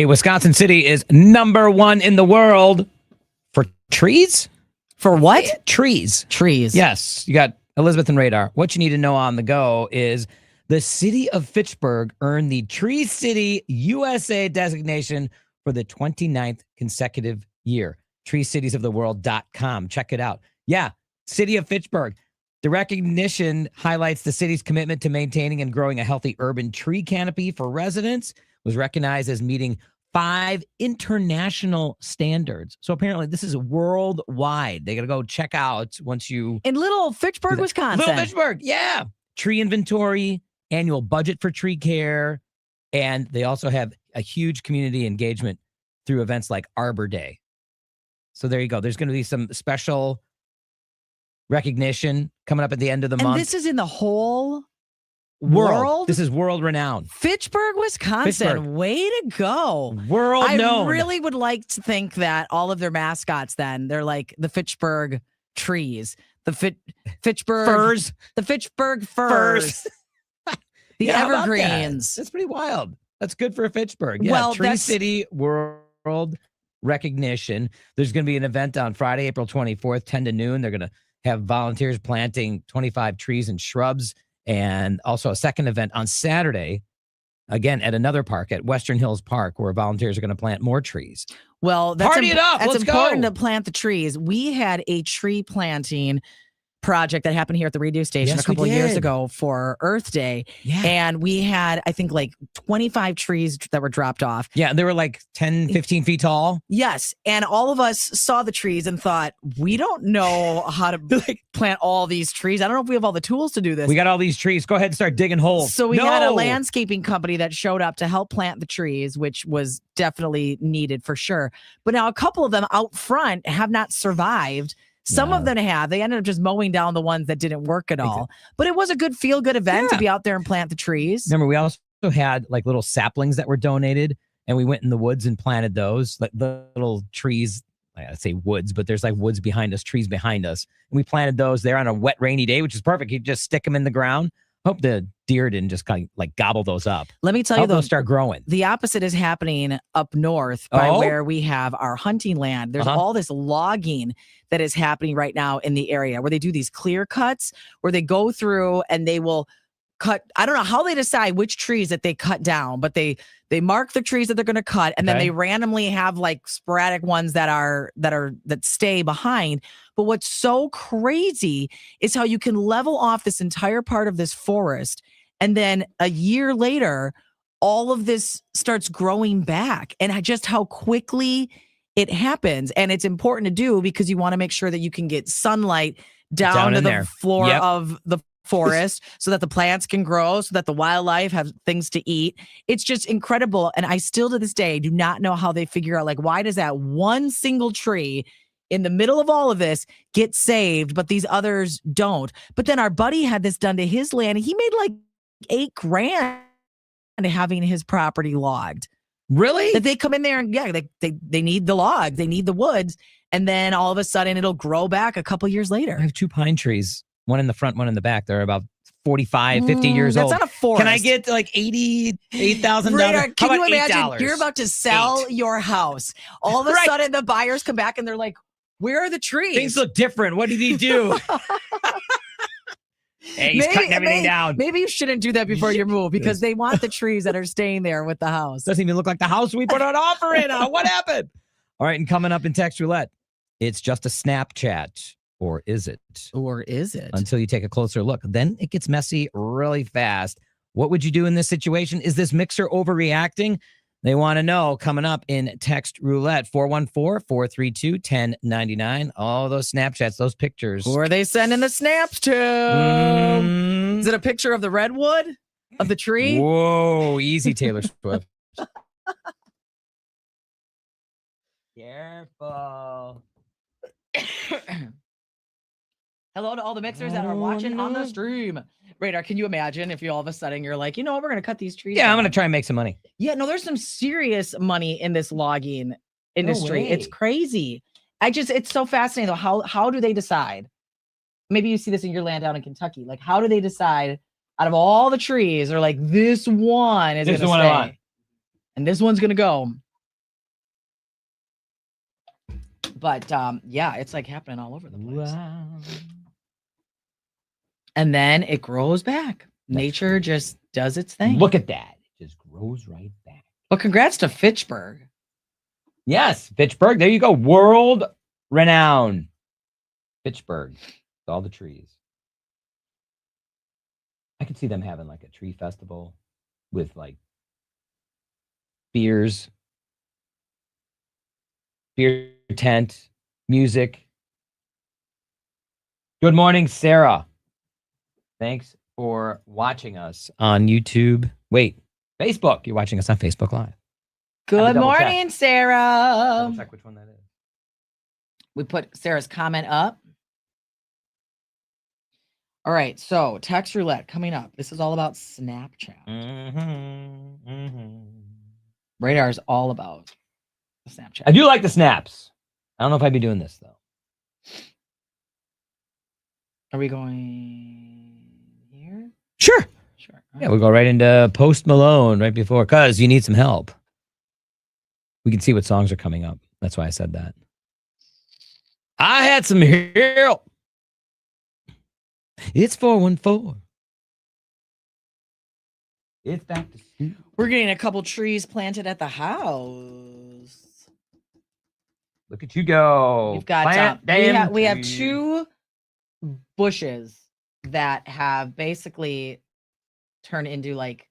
Hey, Wisconsin City is #1 in the world for trees. For what? Trees. Trees. Yes. You got Elizabeth and Radar. What you need to know on the go is the city of Fitchburg earned the Tree City USA designation for the 29th consecutive year. TreeCitiesOfTheWorld.com. Check it out. Yeah, city of Fitchburg. The recognition highlights the city's commitment to maintaining and growing a healthy urban tree canopy for residents, was recognized as meeting 5 international standards. So apparently this is worldwide. They got to go check out once you... In little Fitchburg, Wisconsin. Little Fitchburg, yeah. Tree inventory, annual budget for tree care, and they also have a huge community engagement through events like Arbor Day. So there you go. There's going to be some special recognition coming up at the end of the month. And this is in the whole world. This is world renowned. Fitchburg, Wisconsin. Fitchburg. Way to go. World known. I really would like to think that all of their mascots then, they're like the Fitchburg trees, the Fitchburg Firs. The Fitchburg firs. The evergreens. That's pretty wild. That's good for Fitchburg. Yeah, well, Tree City World recognition. There's going to be an event on Friday, April 24th, 10 to noon. They're going to have volunteers planting 25 trees and shrubs, and also a second event on Saturday, again, at another park, at Western Hills Park, where volunteers are going to plant more trees. Well, that's Party it up. That's Let's important go. to plant the trees. We had a tree planting project that happened here at the radio station a couple of years ago for Earth Day. Yeah. And we had, I think, like 25 trees that were dropped off. Yeah, they were like 10, 15 feet tall. Yes. And all of us saw the trees and thought, we don't know how to plant all these trees. I don't know if we have all the tools to do this. We got all these trees. Go ahead and start digging holes. So we had a landscaping company that showed up to help plant the trees, which was definitely needed for sure. But now a couple of them out front have not survived. Some of them have. They ended up just mowing down the ones that didn't work at all. But it was a good feel-good event to be out there and plant the trees. Remember, we also had like little saplings that were donated, and we went in the woods and planted those, like the little trees. I say woods, but there's like woods behind us, trees behind us. And we planted those there on a wet, rainy day, which is perfect. You just stick them in the ground. Hope the deer didn't just kind of like gobble those up. Let me tell you, those start growing. The opposite is happening up north by where we have our hunting land. There's all this logging that is happening right now in the area where they do these clear cuts where they go through and they will cut. I don't know how they decide which trees that they cut down, but they mark the trees that they're going to cut, and then they randomly have like sporadic ones that stay behind. But what's so crazy is how you can level off this entire part of this forest, and then a year later, all of this starts growing back, and just how quickly it happens. And it's important to do because you want to make sure that you can get sunlight down to the floor of the forest so that the plants can grow, so that the wildlife have things to eat. It's just incredible. And I still to this day do not know how they figure out, like, why does that one single tree in the middle of all of this get saved, but these others don't? But then our buddy had this done to his land. He made like $8,000 having his property logged. Really? That they come in there and they need the logs, they need the woods, and then all of a sudden it'll grow back a couple years later. I have 2 pine trees, one in the front, one in the back. They're about 45, 50 years old. That's not a forest. Can I get like $88,000? Radar, can you imagine you're about to sell your house? All of a sudden the buyers come back and they're like, where are the trees? Things look different. What did he do? Hey, he's cutting everything down. Maybe you shouldn't do that before you move because they want the trees that are staying there with the house. Doesn't even look like the house we put an offer in on. What happened? All right, and coming up in Text Roulette, it's just a Snapchat. Or is it? Or is it? Until you take a closer look. Then it gets messy really fast. What would you do in this situation? Is this mixer overreacting? They want to know. Coming up in Text Roulette, 414-432-1099. All those Snapchats, those pictures. Who are they sending the snaps to? Is it a picture of the redwood? Of the tree? Whoa, easy, Taylor Swift. Careful. Hello to all the mixers that are watching on the stream. Radar, can you imagine if you all of a sudden you're like, you know what, we're going to cut these trees down. I'm going to try and make some money. Yeah, no, there's some serious money in this logging industry. It's crazy. It's so fascinating though. How do they decide? Maybe you see this in your land down in Kentucky. Like, how do they decide out of all the trees, they're like, this one is going to stay. And this one's going to go. But yeah, it's like happening all over the place. Wow. And then it grows back. Nature just does its thing. Look at that. It just grows right back. Well, congrats to Fitchburg. Yes, Fitchburg. There you go. World renowned. Fitchburg. All the trees. I could see them having like a tree festival with like beers, beer tent, music. Good morning, Sarah. Thanks for watching us on YouTube. Wait, Facebook. You're watching us on Facebook Live. Good morning, Sarah. Double check which one that is. We put Sarah's comment up. All right, so text roulette coming up. This is all about Snapchat. Radar is all about the Snapchat. I do like the snaps. I don't know if I'd be doing this though. Are we going here? Sure. Sure. Yeah, we'll go right into Post Malone right before, because you need some help. We can see what songs are coming up. That's why I said that. I had some help. It's 414. It's back to school. We're getting a couple trees planted at the house. Look at you go. We've got we have two bushes that have basically turned into like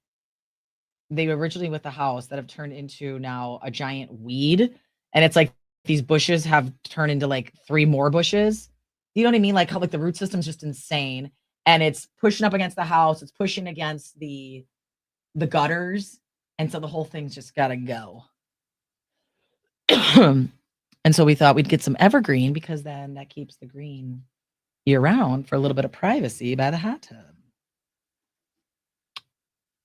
they were originally with the house that have turned into now a giant weed, and it's like these bushes have turned into like 3 more bushes. You know what I mean? Like how like the root system's just insane, and it's pushing up against the house. It's pushing against the gutters, and so the whole thing's just got to go. And so we thought we'd get some evergreen because then that keeps the green year round for a little bit of privacy by the hot tub.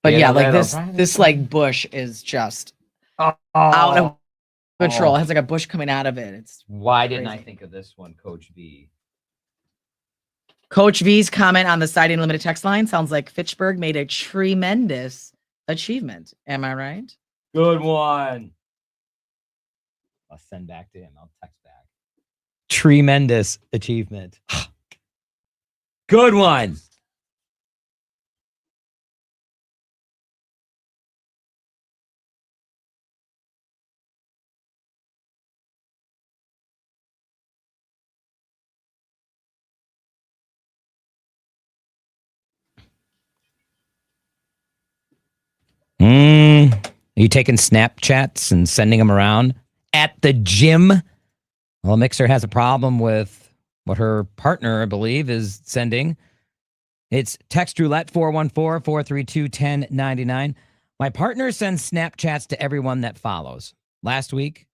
But yeah, like this like bush is just out of control. It has like a bush coming out of it. It's why didn't I think of this one, Coach V? Coach V's comment on the Siding Limited text line sounds like Fitchburg made a tremendous achievement. Am I right? Good one. I'll send back to him. I'll text back. Tremendous achievement. Good one. Are you taking Snapchats and sending them around at the gym? Well, Mixer has a problem with what her partner, I believe, is sending. It's text roulette 414-432-1099. My partner sends Snapchats to everyone that follows. Last week,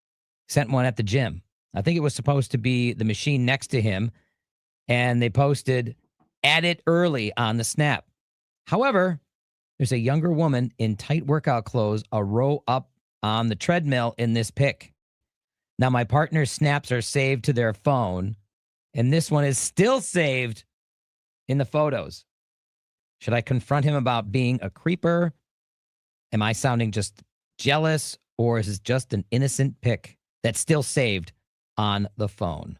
sent one at the gym. I think it was supposed to be the machine next to him, and they posted, "Add it early" on the snap. However, there's a younger woman in tight workout clothes, a row up on the treadmill in this pic. Now, my partner's snaps are saved to their phone, and this one is still saved in the photos. Should I confront him about being a creeper? Am I sounding just jealous, or is it just an innocent pic that's still saved on the phone?